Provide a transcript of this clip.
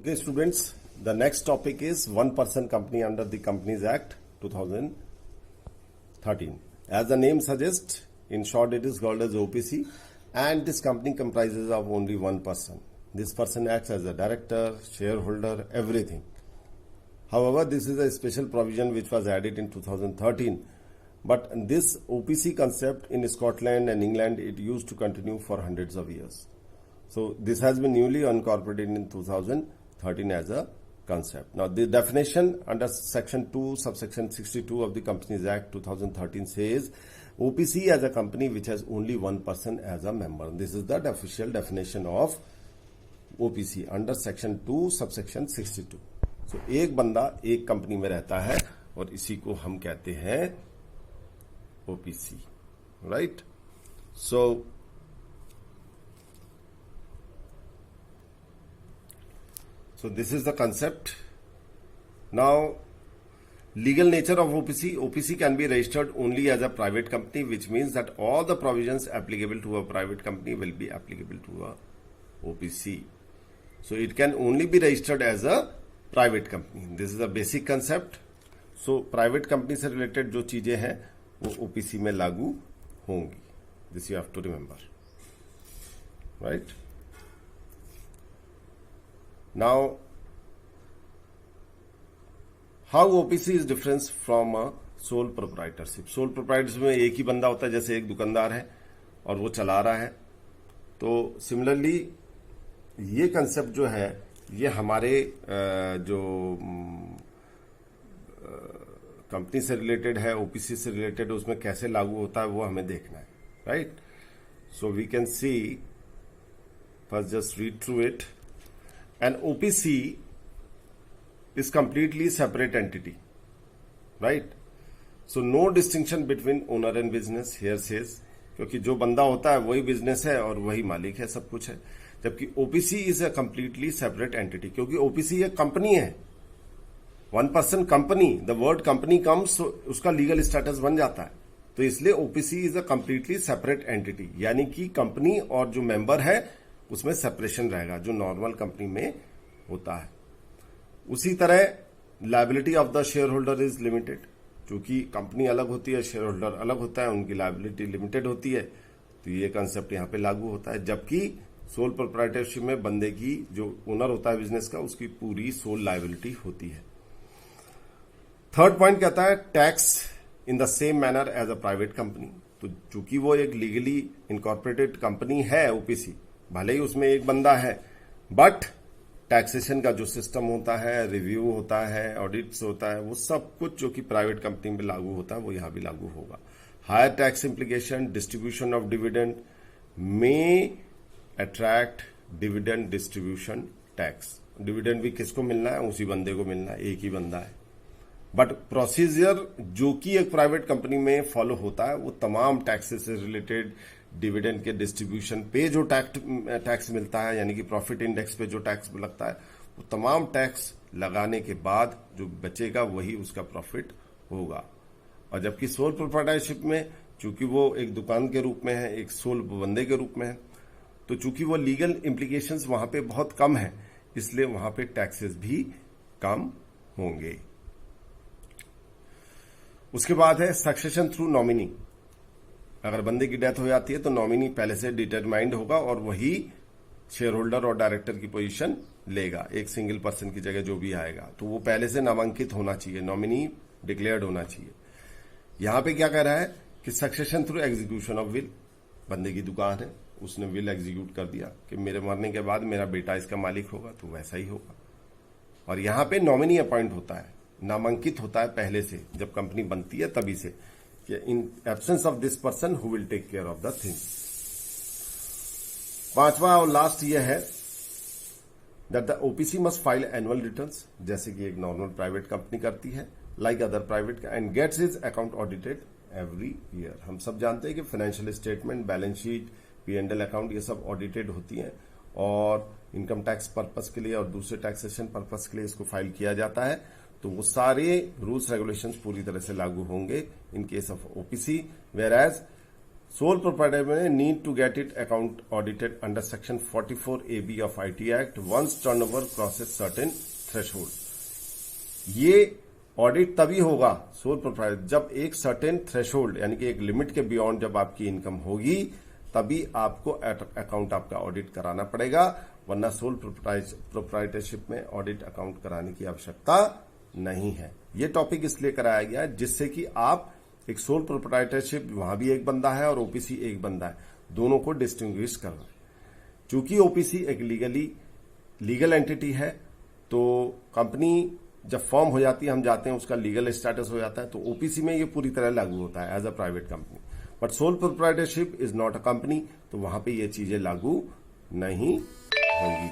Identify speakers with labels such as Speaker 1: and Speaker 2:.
Speaker 1: Okay, students, the next topic is one-person company under the Companies Act 2013. As the name suggests, in short, it is called as OPC, and this company comprises of only one person. This person acts as a director, shareholder, everything. However, this is a special provision which was added in 2013. But this OPC concept in Scotland and England, it used to continue for hundreds of years. So this has been newly incorporated in 2013 as a concept. Now the definition under section 2 subsection 62 of the Companies Act 2013 says OPC as a company which has only one person as a member. This is the official definition of OPC under section 2 subsection 62. So एक बंदा एक company में रहता है और इसी को हम कहते हैं OPC, right? So this is the concept. Now, legal nature of OPC. OPC can be registered only as a private company, which means that all the provisions applicable to a private company will be applicable to a OPC. So it can only be registered as a private company. This is the basic concept. So private company से related जो चीजें हैं वो OPC में लागू होंगी. This you have to remember, right? Now, how OPC is different from a sole proprietorship? Sole proprietorship में एक ही बंदा होता है, जैसे एक दुकानदार है और वो चला रहा है. तो सिमिलरली ये कंसेप्ट जो है ये हमारे जो कंपनी से रिलेटेड है, ओपीसी से रिलेटेड, उसमें कैसे लागू होता है वो हमें देखना है, right? So we can see, first just read through it. An OPC is completely separate entity, right? So no distinction between owner and business here says, क्योंकि जो बंदा होता है वही बिजनेस है और वही मालिक है, सब कुछ है. जबकि OPC is a completely separate entity, क्योंकि OPC एक कंपनी है, one person company. The word company comes, उसका लीगल स्टेटस बन जाता है. तो इसलिए OPC is a completely separate entity, यानी कि कंपनी और जो मेंबर है उसमें सेपरेशन रहेगा जो नॉर्मल कंपनी में होता है. उसी तरह liability of the share holder is limited. क्योंकि कंपनी अलग होती है, शेयर होल्डर अलग होता है, उनकी लायबिलिटी लिमिटेड होती है. तो ये कंसेप्ट यहां पे लागू होता है. जबकि सोल प्रोप्राइटरशिप में बंदे की जो ओनर होता है बिजनेस का, उसकी पूरी सोल लायबिलिटी होती है. थर्ड पॉइंट कहता है tax in the same manner as a private company. तो चूंकि वो एक लीगली इनकॉर्पोरेटेड कंपनी है ओपीसी, भले ही उसमें एक बंदा है, बट टैक्सेशन का जो सिस्टम होता है, रिव्यू होता है, ऑडिट्स होता है, वो सब कुछ जो कि प्राइवेट कंपनी में लागू होता है वो यहां भी लागू होगा. Higher tax implication, distribution of dividend में attract dividend distribution tax. Dividend भी किसको मिलना है? उसी बंदे को मिलना है, एक ही बंदा है. बट प्रोसीजर जो कि एक प्राइवेट कंपनी में फॉलो होता है वो तमाम टैक्सेस से रिलेटेड, डिविडेंड के डिस्ट्रीब्यूशन पे जो टैक्स मिलता है, यानी कि प्रॉफिट इंडेक्स पे जो टैक्स लगता है, वो तमाम टैक्स लगाने के बाद जो बचेगा वही उसका प्रॉफिट होगा. और जबकि सोल प्रोप्राइटरशिप में चूंकि वो एक दुकान के रूप में है, एक सोल बंदे के रूप में है, तो चूंकि वो लीगल इम्प्लीकेशंस वहां पे बहुत कम है, इसलिए वहां पे टैक्सेस भी कम होंगे. उसके बाद है सक्सेशन थ्रू नॉमिनी. अगर बंदे की डेथ हो जाती है तो नॉमिनी पहले से डिटरमाइंड होगा और वही शेयर होल्डर और डायरेक्टर की पोजीशन लेगा. एक सिंगल पर्सन की जगह जो भी आएगा तो वो पहले से नामांकित होना चाहिए, नॉमिनी डिक्लेयर्ड होना चाहिए. यहां पे क्या कह रहा है कि succession through execution of will. बंदे की दुकान है, उसने विल एग्जीक्यूट कर दिया कि मेरे मरने के बाद मेरा बेटा इसका मालिक होगा, तो वैसा ही होगा. और यहां पे नॉमिनी अपॉइंट होता है, नामांकित होता है पहले से, जब कंपनी बनती है तभी से, कि in absence of this person who will take care of the thing. पांचवा और लास्ट ये है that the OPC must file annual returns, जैसे कि एक नॉर्मल प्राइवेट कंपनी करती है, like other private, and gets his account audited every year. हम सब जानते हैं कि financial statement, balance sheet, P&L account, ये सब ऑडिटेड होती हैं और इनकम टैक्स पर्पस के लिए और दूसरे टैक्सेशन पर्पस के लिए इसको फाइल किया जाता है. तो वो सारे रूल्स रेगुलेशंस पूरी तरह से लागू होंगे in case of OPC, where as Sole proprietor need to get its account audited under section 44AB of IT Act once turnover crosses certain threshold. ये ऑडिट तभी होगा सोल प्रोप्राइटर जब एक सर्टेन थ्रेशोल्ड यानी कि एक लिमिट के beyond जब आपकी इनकम होगी तभी आपको अकाउंट आपका ऑडिट कराना पड़ेगा, वरना सोल प्रोप्राइटरशिप में ऑडिट अकाउंट कराने की आवश्यकता नहीं है। ये टॉपिक इसलिए कराया गया है जिससे कि आप एक सोल प्रोप्राइटरशिप वहां भी एक बंदा है और ओपीसी एक बंदा है, दोनों को डिस्टिंग्विश कर रहा है। चूंकि ओपीसी एक लीगल एंटिटी है तो कंपनी जब फॉर्म हो जाती है, हम जाते हैं, उसका लीगल स्टेटस हो जाता है, तो ओपीसी में ये पूरी तरह लागू होता है as a private company. But sole proprietorship is not a company, तो वहां पे ये चीजें लागू नहीं होंगी।